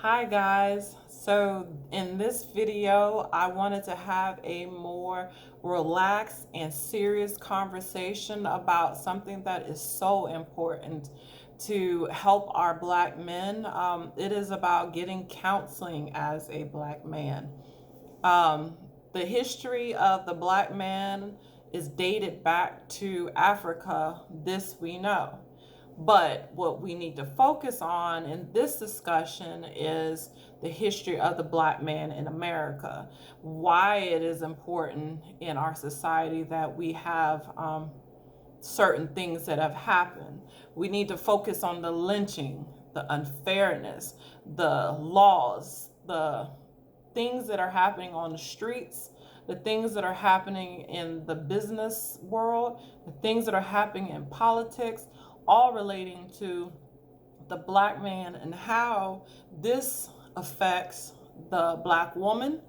Hi guys. So in this video, I wanted to have a more relaxed and serious conversation about something that is so important to help our Black men. It is about getting counseling as a Black man. Um, the history of the Black man is dated back to Africa, this we know. But what we need to focus on in this discussion is the history of the Black man in America, why it is important in our society that we have certain things that have happened. We need to focus on the lynching, the unfairness, the laws, the things that are happening on the streets, the things that are happening in the business world, the things that are happening in politics, all relating to the Black man and how this affects the Black woman,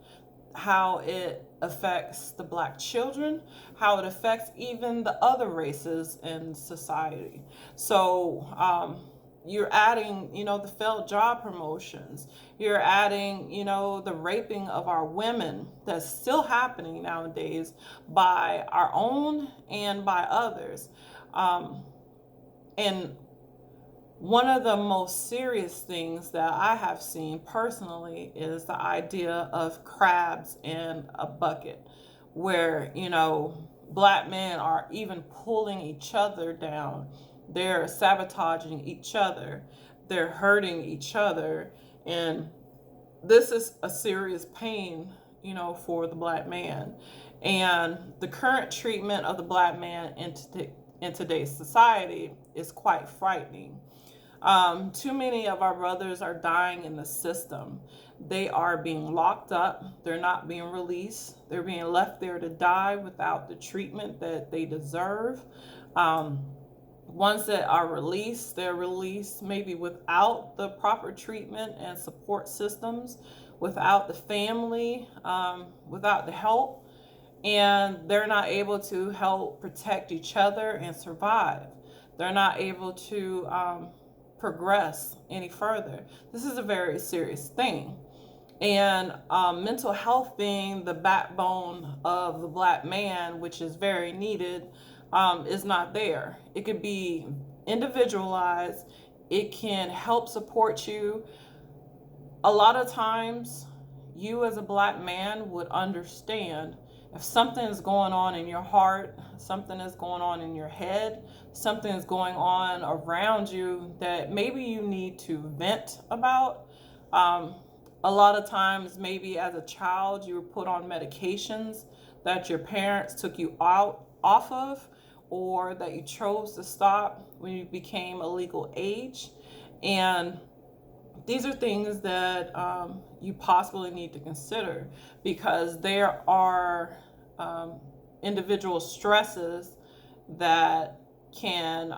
how it affects the Black children, how it affects even the other races in society. So, you're adding, the failed job promotions. You're adding, the raping of our women that's still happening nowadays by our own and by others. And one of the most serious things that I have seen personally is the idea of crabs in a bucket, where, Black men are even pulling each other down. They're sabotaging each other. They're hurting each other. And this is a serious pain, for the Black man. And the current treatment of the Black man in today's society is quite frightening. Too many of our brothers are dying in the system. They are being locked up. They're not being released. They're being left there to die without the treatment that they deserve. Ones that are released, they're released maybe without the proper treatment and support systems, without the family, without the help, and they're not able to help protect each other and survive. They're not able to progress any further. This is a very serious thing. And mental health being the backbone of the Black man, which is very needed, is not there. It could be individualized, it can help support you. A lot of times, you as a Black man would understand if something is going on in your heart, something is going on in your head, something is going on around you that maybe you need to vent about. A lot of times, maybe as a child, you were put on medications that your parents took you out off of, or that you chose to stop when you became a legal age. And these are things that you possibly need to consider, because there are individual stresses that can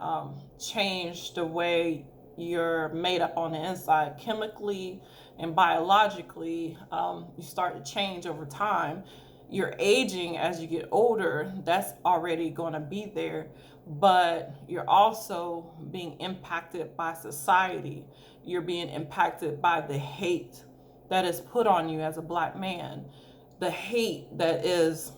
change the way you're made up on the inside chemically and biologically. You start to change over time. You're aging as you get older, that's already going to be there, but you're also being impacted by society. You're being impacted by the hate that is put on you as a Black man, the hate that is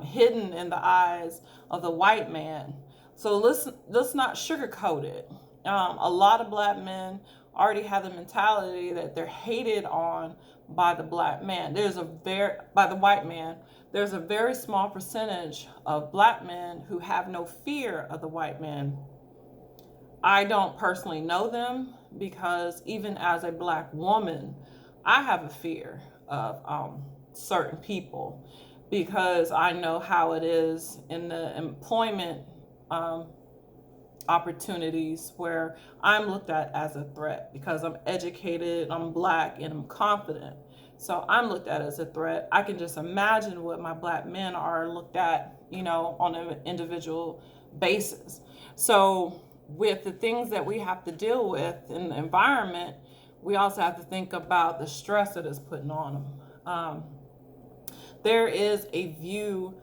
hidden in the eyes of the white man. So let's not sugarcoat it. A lot of Black men already have the mentality that they're hated on by the Black man. By the white man. There's a very small percentage of Black men who have no fear of the white man. I don't personally know them, because even as a Black woman, I have a fear of certain people, because I know how it is in the employment opportunities where I'm looked at as a threat because I'm educated, I'm Black, and I'm confident. So I'm looked at as a threat. I can just imagine what my Black men are looked at, on an individual basis. So with the things that we have to deal with in the environment, we also have to think about the stress that is putting on them. There is a view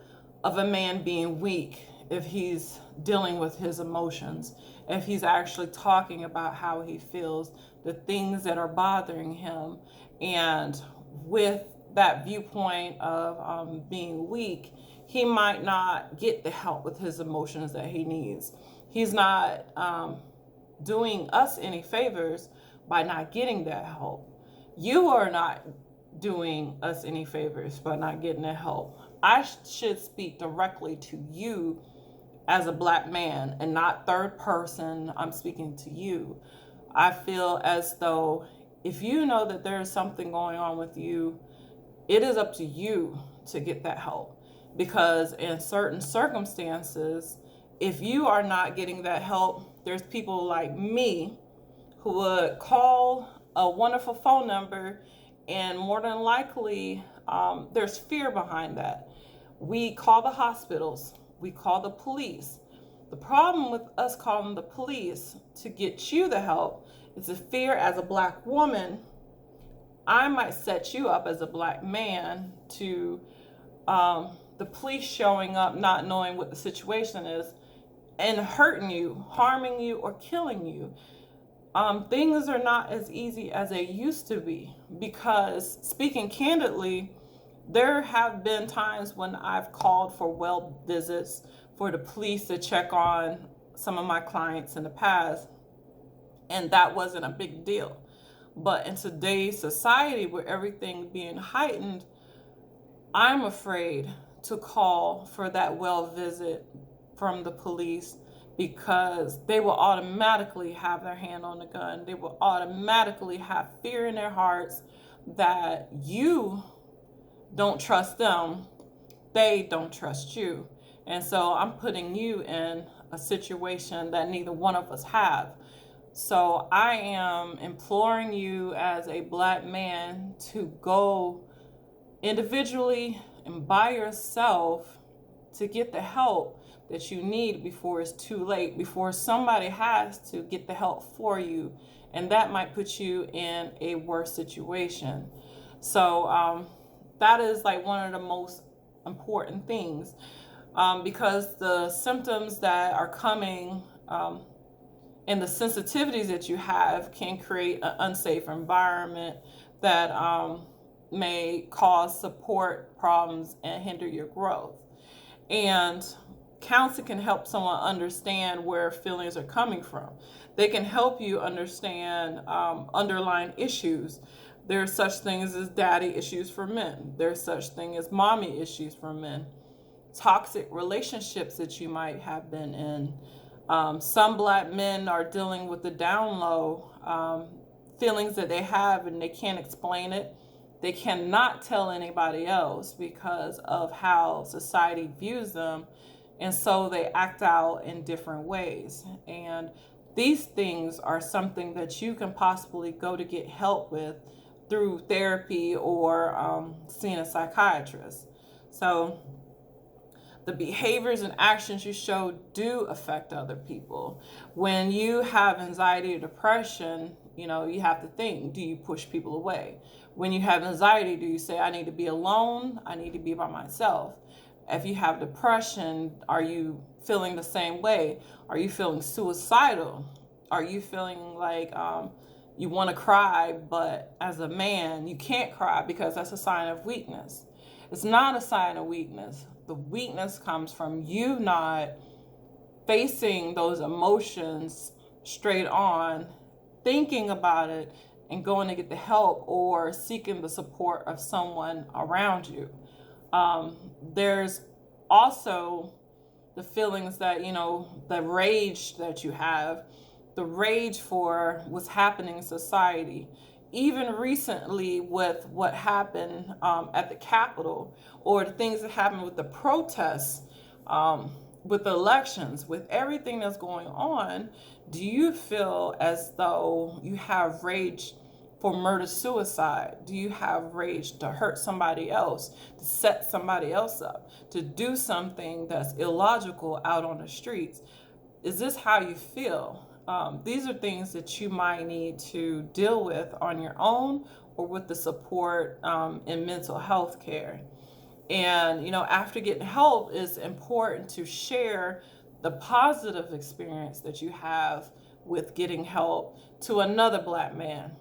of a man being weak if he's dealing with his emotions, if he's actually talking about how he feels. the things that are bothering him. And with that viewpoint of being weak, he might not get the help with his emotions that he needs. He's not doing us any favors by not getting that help. You are not doing us any favors by not getting that help. I should speak directly to you as a black man and not third person. I'm speaking to you. I feel as though if you know that there is something going on with you, it is up to you to get that help. Because in certain circumstances, if you are not getting that help, there's people like me who would call a wonderful phone number, and more than likely, there's fear behind that. We call the hospitals, we call the police. The problem with us calling the police to get you the help is the fear as a black woman. I might set you up as a black man to the police showing up, not knowing what the situation is, and hurting you, harming you, or killing you. Things are not as easy as they used to be, because speaking candidly, there have been times when I've called for well visits for the police to check on some of my clients in the past, and that wasn't a big deal. But in today's society, with everything being heightened, I'm afraid to call for that well visit from the police, because they will automatically have their hand on the gun. They will automatically have fear in their hearts that you don't trust them, they don't trust you. And so I'm putting you in a situation that neither one of us have. So I am imploring you as a black man to go individually and by yourself to get the help that you need before it's too late, before somebody has to get the help for you, and that might put you in a worse situation. So that is like one of the most important things, because the symptoms that are coming and the sensitivities that you have can create an unsafe environment that may cause support problems and hinder your growth. And counseling can help someone understand where feelings are coming from. They can help you understand underlying issues. There are such things as daddy issues for men. There's such thing as mommy issues for men. Toxic relationships that you might have been in. Some black men are dealing with the down low feelings that they have, and they can't explain it. They cannot tell anybody else because of how society views them. And so they act out in different ways. And these things are something that you can possibly go to get help with through therapy or seeing a psychiatrist. So the behaviors and actions you show do affect other people. When you have anxiety or depression, you have to think, do you push people away? When you have anxiety, do you say, I need to be alone? I need to be by myself? If you have depression, are you feeling the same way? Are you feeling suicidal? Are you feeling like you want to cry, but as a man, you can't cry because that's a sign of weakness? It's not a sign of weakness. The weakness comes from you not facing those emotions straight on, thinking about it, and going to get the help or seeking the support of someone around you. There's also the feelings that, the rage that you have, the rage for what's happening in society. Even recently with what happened at the Capitol, or the things that happened with the protests, with the elections, with everything that's going on, do you feel as though you have rage for murder-suicide? Do you have rage to hurt somebody else, to set somebody else up, to do something that's illogical out on the streets? Is this how you feel? These are things that you might need to deal with on your own or with the support in mental health care. And, after getting help, it's important to share the positive experience that you have with getting help, to another Black man.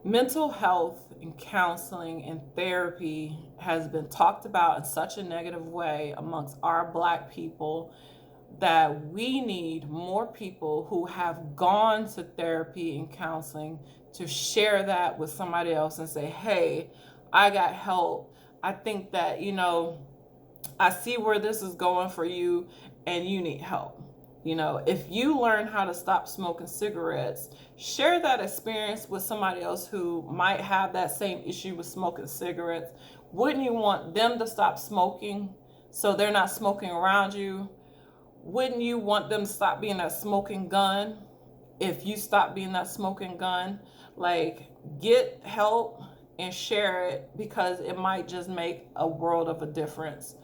Mental health and counseling and therapy has been talked about in such a negative way amongst our Black people that we need more people who have gone to therapy and counseling to share that with somebody else and say, hey, I got help. I think that, I see where this is going for you and you need help. If you learn how to stop smoking cigarettes, share that experience with somebody else who might have that same issue with smoking cigarettes. Wouldn't you want them to stop smoking so they're not smoking around you? Wouldn't you want them to stop being that smoking gun if you stop being that smoking gun? Like, get help and share it, because it might just make a world of a difference.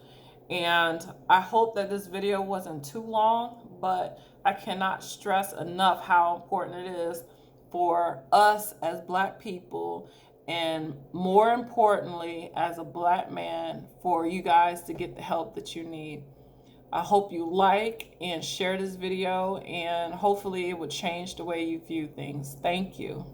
And I hope that this video wasn't too long, but I cannot stress enough how important it is for us as Black people, and more importantly, as a Black man, for you guys to get the help that you need. I hope you like and share this video, and hopefully it will change the way you view things. Thank you.